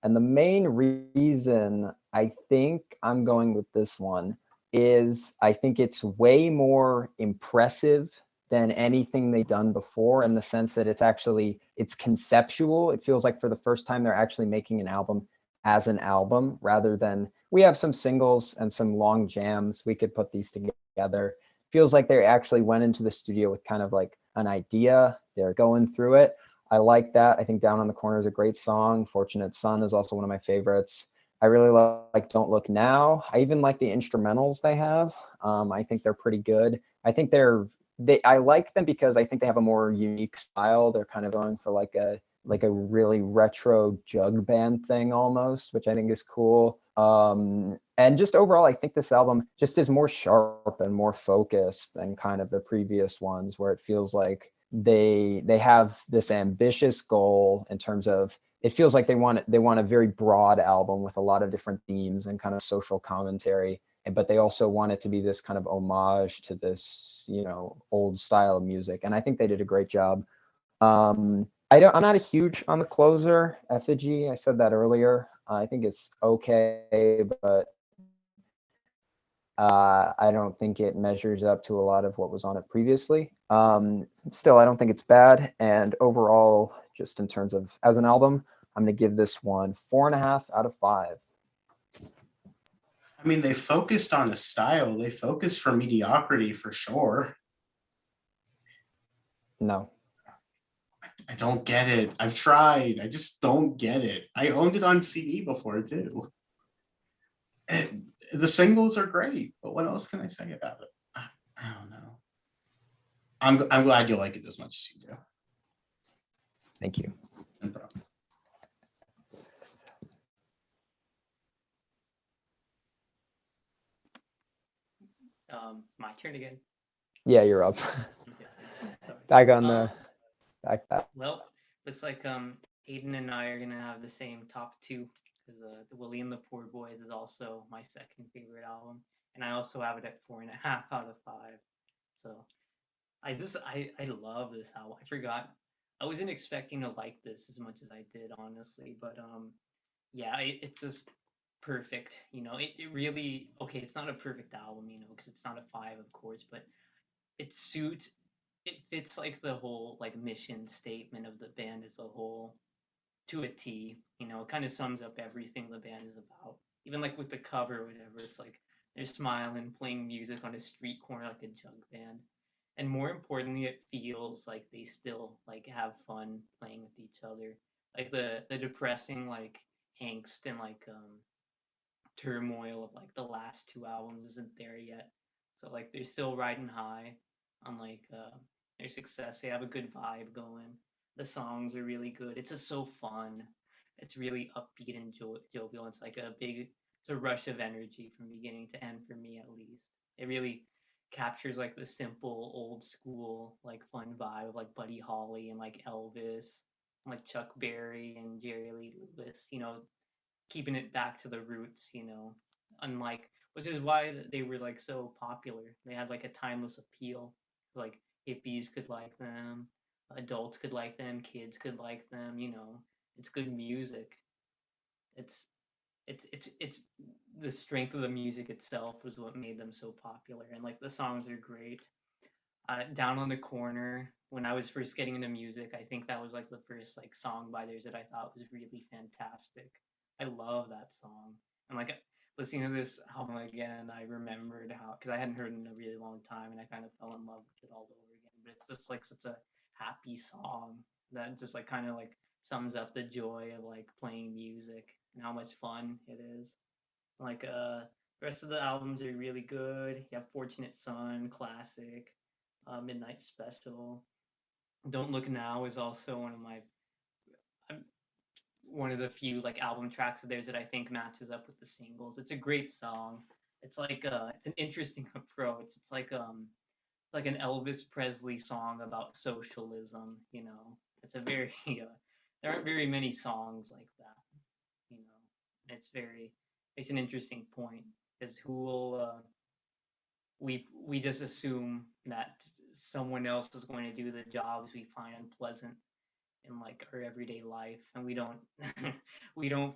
And the main reason I think I'm going with this one is I think it's way more impressive than anything they've done before, in the sense that it's conceptual. It feels like for the first time they're actually making an album as an album, rather than we have some singles and some long jams, we could put these together. Feels like they actually went into the studio with kind of like an idea. They're going through it. I like that. I think Down on the Corner is a great song. Fortunate Son is also one of my favorites. I really like Don't Look Now. I even like the instrumentals they have. I think they're pretty good. I think I like them because I think they have a more unique style. They're kind of going for like a really retro jug band thing almost, which I think is cool. And just overall, I think this album just is more sharp and more focused than kind of the previous ones, where it feels like they have this ambitious goal in terms of, it feels like they want a very broad album with a lot of different themes and kind of social commentary, but they also want it to be this kind of homage to this, old style of music. And I think they did a great job. I'm not a huge on the closer, Effigy. I said that earlier. I think it's okay, but I don't think it measures up to a lot of what was on it previously. Still, I don't think it's bad. And overall, just in terms of as an album, I'm going to give this one 4.5 out of 5. I mean, they focused on a style. They focused for mediocrity for sure. No. I don't get it. I've tried. I just don't get it. I owned it on CD before too. The singles are great, but what else can I say about it? I don't know. I'm glad you like it as much as you do. Thank you. No problem. My turn again. Yeah, you're up. Okay. Sorry. Back on the back. Well, looks like Aiden and I are gonna have the same top two, because the Willie and the Poor Boys is also my second favorite album, and I also have it at 4.5 out of 5. So I love this album. I forgot, I wasn't expecting to like this as much as I did, honestly, but yeah, it's just perfect. It really, okay. It's not a perfect album, because it's not a 5, of course, but it suits it fits like the whole like mission statement of the band as a whole to a T. It kind of sums up everything the band is about. Even like with the cover or whatever, it's like they're smiling, playing music on a street corner like a jug band. And more importantly, it feels like they still like have fun playing with each other. Like the depressing like angst and like turmoil of like the last two albums isn't there yet. So like they're still riding high on like their success. They have a good vibe going. The songs are really good. It's just so fun. It's really upbeat and jovial. It's a rush of energy from beginning to end for me at least. It really captures like the simple old school like fun vibe of like Buddy Holly and like Elvis, and, like Chuck Berry and Jerry Lee Lewis. Keeping it back to the roots, unlike, which is why they were like so popular. They had like a timeless appeal. Like hippies could like them, adults could like them, kids could like them. It's good music. It's it's the strength of the music itself was what made them so popular, and like the songs are great. Down on the Corner, when I was first getting into music, I think that was like the first like song by theirs that I thought was really fantastic. I love that song. And like listening to this album again, I remembered how, because I hadn't heard it in a really long time, and I kind of fell in love with it all over again. But it's just like such a happy song that just like kind of like sums up the joy of like playing music and how much fun it is. Like the rest of the albums are really good. You have Fortunate Son, classic, Midnight Special. Don't Look Now is also one of the few like album tracks of theirs that I think matches up with the singles. It's a great song. It's like it's an interesting approach. It's like an Elvis Presley song about socialism, you know. It's a very there aren't very many songs like that, you know. It's an interesting point because who will we just assume that someone else is going to do the jobs we find unpleasant in like our everyday life, and we don't we don't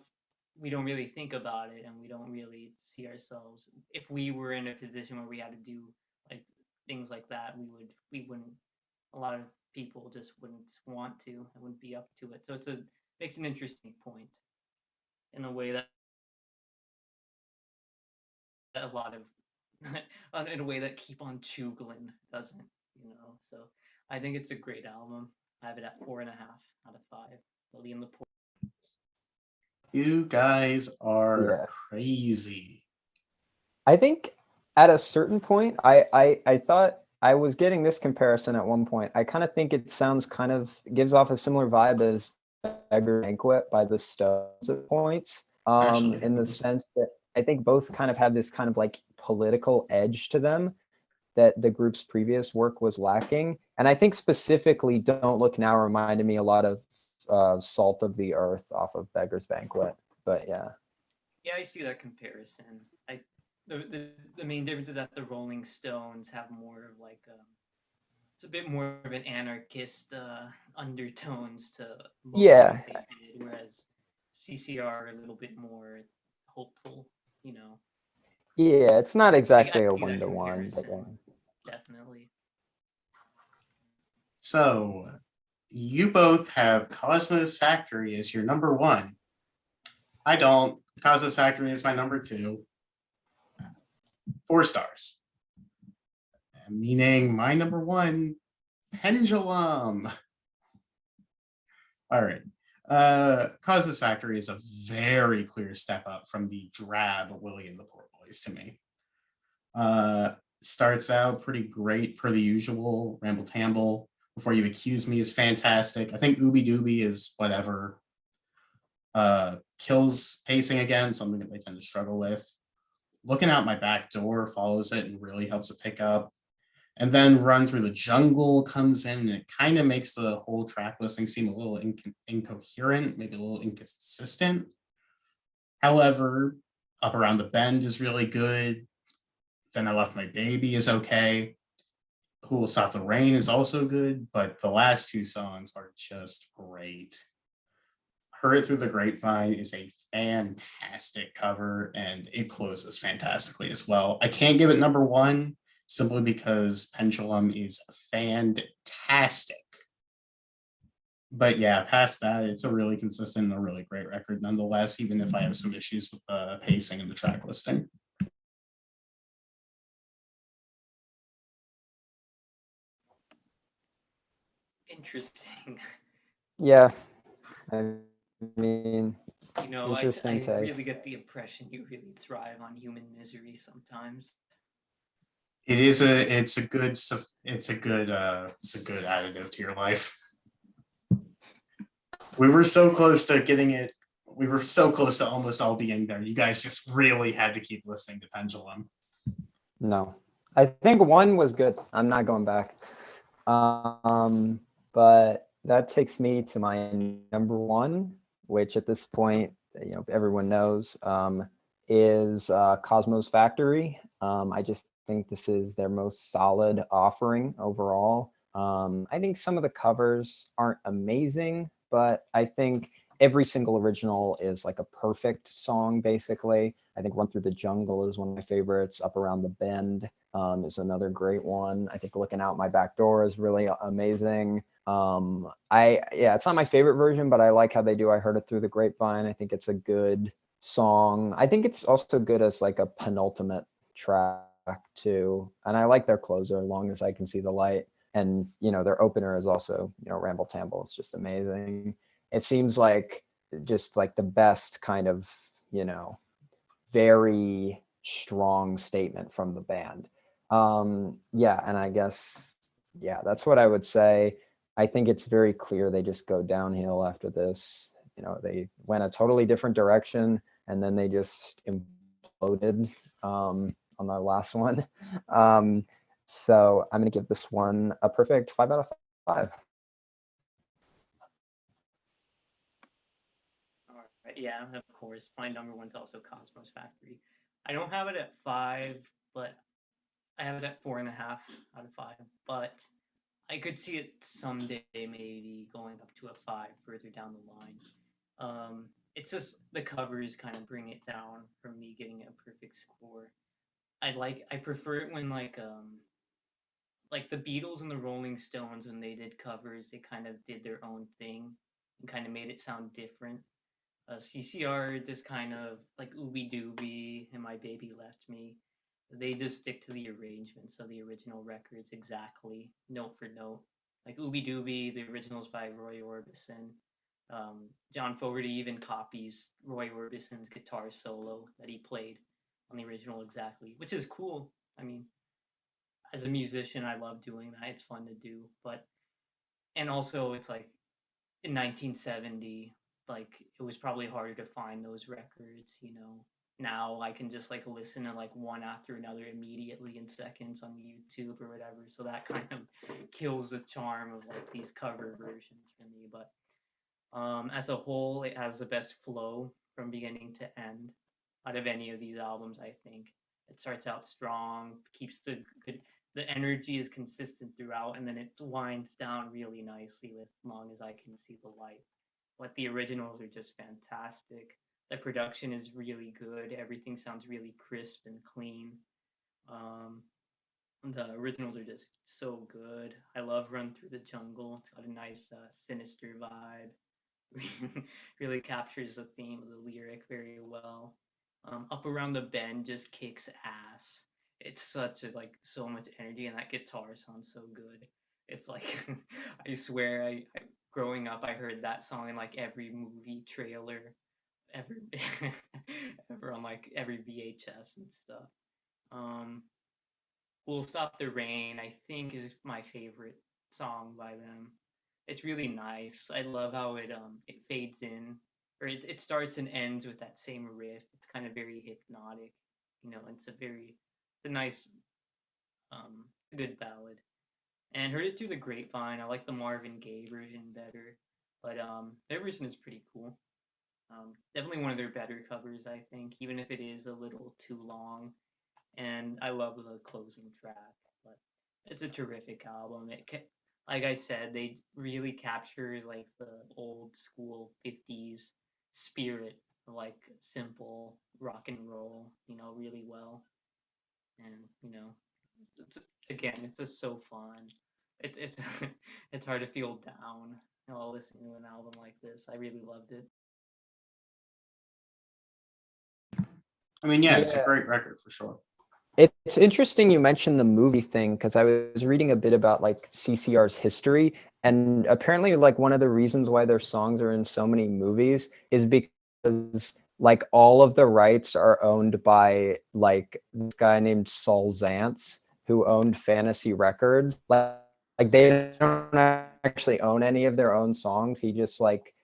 really think about it, and we don't really see ourselves. If we were in a position where we had to do like things like that, we wouldn't a lot of people just wouldn't want to and wouldn't be up to it. So makes an interesting point in a way that a lot of in a way that Keep on Chuglin doesn't, you know. So I think it's a great album. I have it at 4.5 out of 5. Lily in the Pool. You guys are Yeah. crazy. I think at a certain point, I thought I was getting this comparison at one point. I kind of think it sounds kind of gives off a similar vibe as Beggar Banquet by the Stones at points. Actually, In the sense that I think both kind of have this kind of like political edge to them that the group's previous work was lacking. And I think specifically Don't Look Now reminded me a lot of Salt of the Earth off of Beggar's Banquet. But yeah. Yeah, I see that comparison. I the main difference is that the Rolling Stones have more of like it's a bit more of an anarchist undertones to most of Yeah. what they did, whereas CCR are a little bit more hopeful, you know. Yeah, it's not I exactly a see that one-to-one, but comparison, definitely. so you both have Cosmos Factory as your number one. I don't. Cosmos Factory is my number two. 4 stars. Meaning my number one, Pendulum. All right. Cosmos Factory is a very clear step up from the drab Willie and the Poor Boys to me. Starts out pretty great per the usual. Ramble Tamble. Before You Accuse Me is fantastic. I think Ooby Dooby is whatever. Kills pacing again, something that they tend to struggle with. Looking Out My Back Door follows it and really helps it pick up. And then Run Through the Jungle comes in and it kind of makes the whole track listing seem a little incoherent, maybe a little inconsistent. However, Up Around the Bend is really good. Then I Left My Baby is okay. Who Will Stop the Rain is also good, but the last two songs are just great. Heard It Through the Grapevine is a fantastic cover and it closes fantastically as well. I can't give it number one simply because Pendulum is fantastic. But yeah, past that, it's a really consistent and a really great record nonetheless, even if I have some issues with the pacing and the track listing. Interesting. yeah. I mean, You know, interesting I really takes. get the impression you really thrive on human misery sometimes. It's a good additive to your life. We were so close to getting it. We were so close to almost all being there. You guys just really had to keep listening to Pendulum. No, I think one was good. I'm not going back. But that takes me to my number one, which at this point, you know, everyone knows, is Cosmos Factory. I just think this is their most solid offering overall. I think some of the covers aren't amazing, but I think every single original is like a perfect song, basically. I think Run Through the Jungle is one of my favorites. Up Around the Bend is another great one. I think Looking Out My Back Door is really amazing. It's not my favorite version, but I like how they do I Heard It Through the Grapevine. I think it's a good song. I think it's also good as like a penultimate track too. And I like their closer, Long As I Can See the Light. And, you know, their opener is also, you know, Ramble Tamble. It's just amazing. It seems like just like the best kind of, you know, very strong statement from the band. And I guess, yeah, that's what I would say. I think it's very clear they just go downhill after this. You know, they went a totally different direction, and then they just imploded on the last one. So I'm gonna give this one a perfect 5 out of 5. All right, yeah, of course. My number one's also Cosmos Factory. I don't have it at 5, but I have it at 4.5 out of 5. But I could see it someday maybe going up to a 5 further down the line. It's just the covers kind of bring it down from me getting a perfect score. I prefer it when like the Beatles and the Rolling Stones, when they did covers, they kind of did their own thing and kind of made it sound different. CCR just kind of like Ooby Dooby and My Baby Left Me. They just stick to the arrangements of the original records exactly, note for note. Like Ooby Dooby, the original's by Roy Orbison. John Fogerty even copies Roy Orbison's guitar solo that he played on the original exactly, which is cool. I mean, as a musician, I love doing that. It's fun to do, but and also it's like in 1970, like it was probably harder to find those records. Now I can just like listen to like one after another immediately in seconds on YouTube or whatever. So that kind of kills the charm of like these cover versions for me. But as a whole, it has the best flow from beginning to end out of any of these albums. I think it starts out strong, keeps the good. The energy is consistent throughout, and then it winds down really nicely with "Long as I Can See the Light." But the originals are just fantastic. The production is really good. Everything sounds really crisp and clean. Um, the originals are just so good. I love "Run Through the Jungle." It's got a nice, sinister vibe. Really captures the theme of the lyric very well. Up Around the Bend just kicks ass. It's such a like so much energy, and that guitar sounds so good. It's like I swear, growing up I heard that song in like every movie trailer ever, ever on like every VHS and stuff. Um, "We'll Stop the Rain" I think is my favorite song by them. It's really nice. I love how it fades in, or it starts and ends with that same riff. It's kind of very hypnotic, it's a nice good ballad. And "Heard It Through the Grapevine." I like the Marvin Gaye version better, but their version is pretty cool. Definitely one of their better covers, I think, even if it is a little too long. And I love the closing track, but it's a terrific album. Like I said, they really capture like the old school 50s spirit of like simple rock and roll, really well. And it's, again, it's just so fun. It's it's hard to feel down while listening to an album like this. I really loved it. I mean, yeah, it's a Yeah. great record for sure. It's interesting you mentioned the movie thing because I was reading a bit about like CCR's history, and apparently like one of the reasons why their songs are in so many movies is because like all of the rights are owned by like this guy named Saul Zaentz who owned Fantasy Records. Like they don't actually own any of their own songs.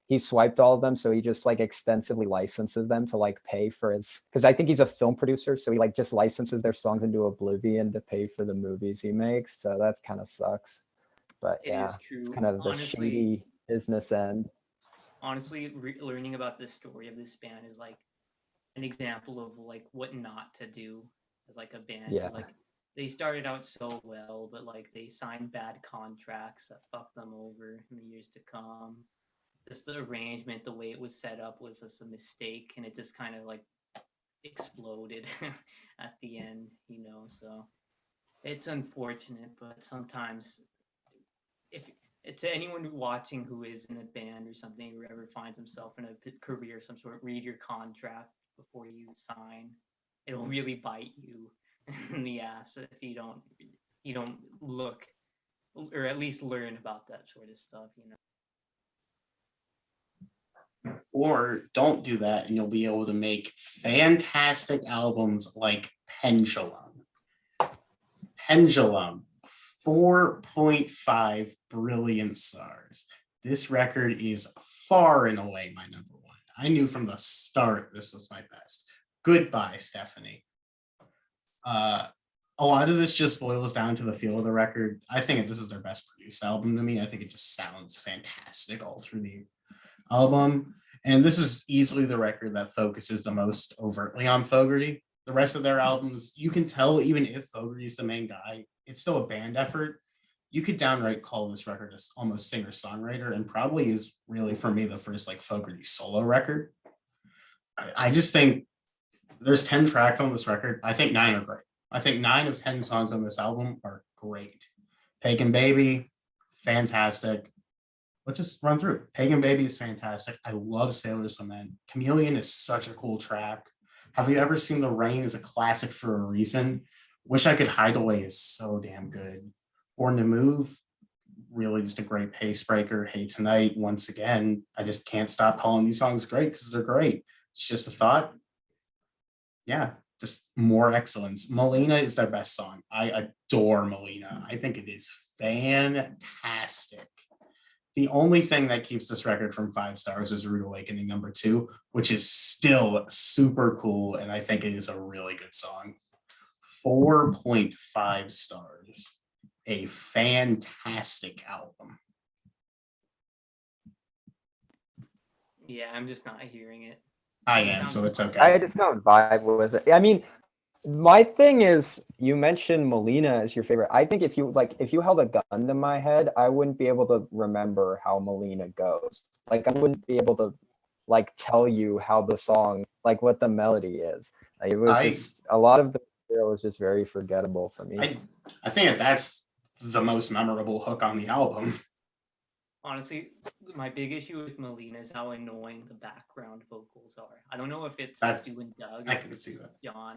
He swiped all of them, so he just like extensively licenses them to like pay for his, because I think he's a film producer, so he like just licenses their songs into oblivion to pay for the movies he makes. So that's kind of sucks. But It yeah, is it's true. kind of the Honestly, shady business end. learning about the story of this band is like an example of like what not to do as like a band, Yeah. because like they started out so well, but like they signed bad contracts that fucked them over in the years to come. Just the arrangement, the way it was set up was just a mistake, and it just kind of like exploded at the end, So it's unfortunate, but sometimes if to anyone watching who is in a band or something, or ever finds himself in a career of some sort, read your contract before you sign. It'll really bite you in the ass if you don't look, or at least learn about that sort of stuff. Or don't do that, and you'll be able to make fantastic albums like Pendulum. Pendulum, 4.5 brilliant stars. This record is far and away my number one. I knew from the start this was my best. Goodbye, Stephanie. A lot of this just boils down to the feel of the record. I think this is their best produced album to me. I think it just sounds fantastic all through the album. And this is easily the record that focuses the most overtly on Fogerty. The rest of their albums, you can tell, even if Fogerty's the main guy, it's still a band effort. You could downright call this record as almost singer-songwriter, and probably is really, for me, the first like Fogerty solo record. I just think there's 10 tracks on this record. I think 9 are great. I think 9 of 10 songs on this album are great. Pagan Baby, fantastic. Let's just run through it. Pagan Baby is fantastic. I love Sailor's Lament. Chameleon is such a cool track. Have you ever seen The Rain is a classic for a reason. Wish I Could Hide Away is so damn good. Born to Move, really just a great pace breaker. Hey Tonight, once again, I just can't stop calling these songs great because they're great. It's Just a Thought. Yeah, just more excellence. Melina is their best song. I adore Melina. I think it is fantastic. The only thing that keeps this record from 5 stars is Rude Awakening #2, which is still super cool, and I think it is a really good song. 4.5 stars. A fantastic album. Yeah, I'm just not hearing it. I am, so it's okay. I just don't vibe with it. I mean, my thing is, you mentioned Melina as your favorite. I think if you held a gun to my head, I wouldn't be able to remember how Melina goes. Like, I wouldn't be able to like tell you how the song, like what the melody is. Like, it was just a lot of the material was just very forgettable for me. I think that's the most memorable hook on the album. Honestly, my big issue with Melina is how annoying the background vocals are. I don't know if it's Stu and Doug. I can see that. John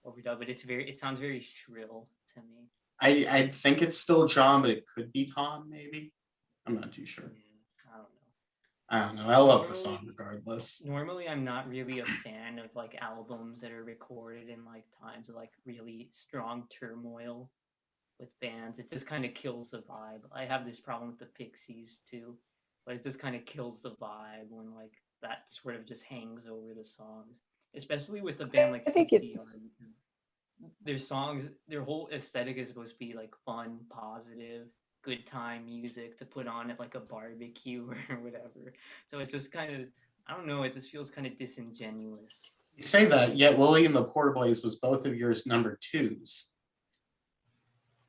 overdub, but it sounds very shrill to me. I think it's still John, but it could be Tom, maybe. I'm not too sure. I don't know. I love the song regardless. Normally, I'm not really a fan of like albums that are recorded in like times of like really strong turmoil with bands. It just kind of kills the vibe. I have this problem with the Pixies too, but it just kind of kills the vibe when like that sort of just hangs over the songs, especially with a band like CTR, because their songs, their whole aesthetic is supposed to be like fun, positive, good time music to put on at like a barbecue or whatever. So it just kind of, I don't know, it just feels kind of disingenuous. You say that, yet Willie and the Portablaze was both of yours number 2s.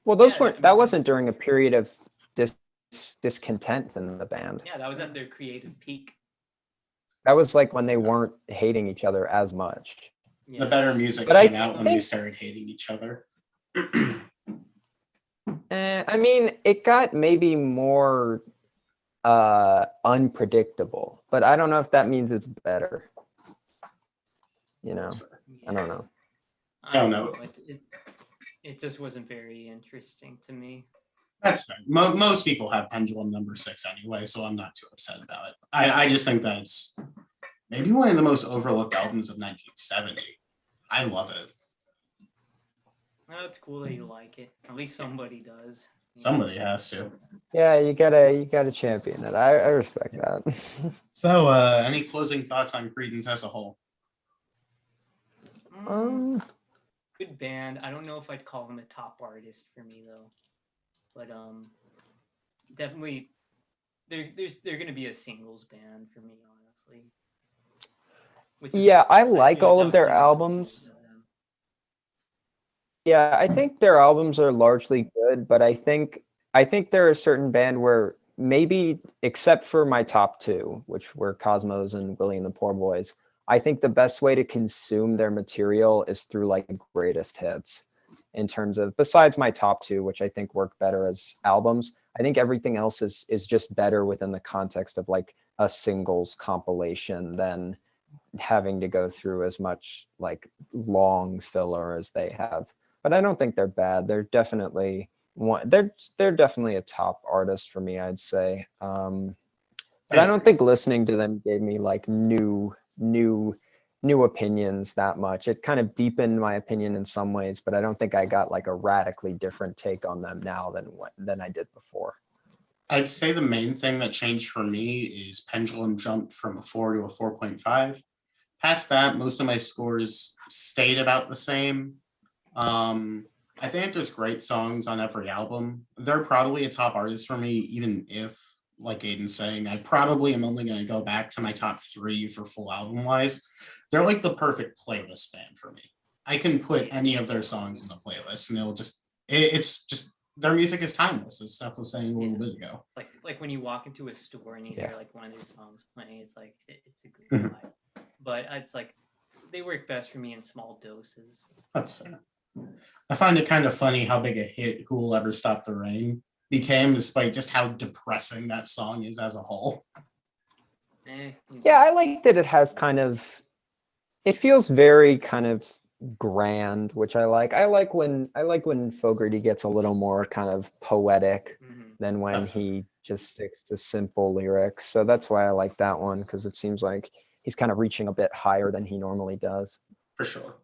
Well, those weren't. That wasn't during a period of discontent in the band. Yeah, that was at their creative peak. That was like when they weren't hating each other as much. The better music came out when they started hating each other. I mean, it got maybe more unpredictable, but I don't know if that means it's better. You know, I don't know. I don't know. It just wasn't very interesting to me. That's fair. Most people have Pendulum #6 anyway, so I'm not too upset about it. I just think that's maybe one of the most overlooked albums of 1970. I love it. Well, it's cool that you like it. At least somebody does. Somebody has to. Yeah, you gotta champion it. I respect that. So, any closing thoughts on Creedence as a whole? Good band. I don't know if I'd call them a top artist for me though, but definitely they're gonna be a singles band for me, honestly. Yeah, I like all of their albums. Yeah, I think their albums are largely good, but I think there are a certain band where maybe, except for my top 2, which were Cosmos and Willie and the Poor Boys, I think the best way to consume their material is through like greatest hits. In terms of, besides my top 2, which I think work better as albums, I think everything else is just better within the context of like a singles compilation than having to go through as much like long filler as they have. But I don't think they're bad. They're definitely they're definitely a top artist for me, I'd say. But I don't think listening to them gave me like new new opinions that much. It kind of deepened my opinion in some ways, but I don't think I got like a radically different take on them now than I did before. I'd say the main thing that changed for me is Pendulum jumped from a 4 to a 4.5. Past that, most of my scores stayed about the same. I think there's great songs on every album. They're probably a top artist for me, even if, like Aiden's saying, I probably am only going to go back to my top 3 for full album wise. They're like the perfect playlist band for me. I can put any of their songs in the playlist and it's just their music is timeless, as Steph was saying a little bit ago. Like when you walk into a store and you hear like one of their songs playing, it's like it's a good Mhm. vibe. But it's like they work best for me in small doses. That's fair. I find it kind of funny how big a hit Who Will Ever Stop the Rain became, despite just how depressing that song is as a whole. Yeah, I like that it has kind of, it feels very kind of grand, which I like. I like when Fogerty gets a little more kind of poetic than when he just sticks to simple lyrics. So that's why I like that one, because it seems like he's kind of reaching a bit higher than he normally does. For sure.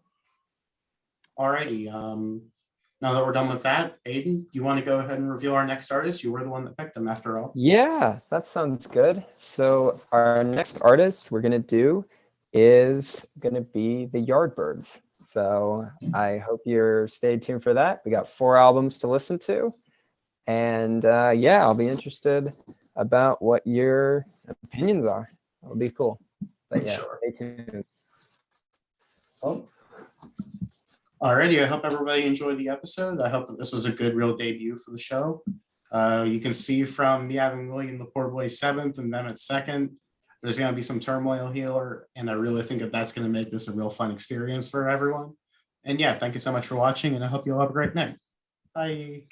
Alrighty. Now that we're done with that, Aiden, you want to go ahead and reveal our next artist? You were the one that picked him after all. Yeah, that sounds good. So our next artist we're gonna do is gonna be the Yardbirds. So I hope you're stay tuned for that. We got 4 albums to listen to. And yeah, I'll be interested about what your opinions are. That'll be cool. But yeah, Sure. stay tuned. Oh. Alrighty, I hope everybody enjoyed the episode. I hope that this was a good, real debut for the show. You can see from me having William the Poor Boy 7th and them at 2nd, there's going to be some turmoil here, and I really think that that's going to make this a real fun experience for everyone. And yeah, thank you so much for watching, and I hope you all have a great night. Bye.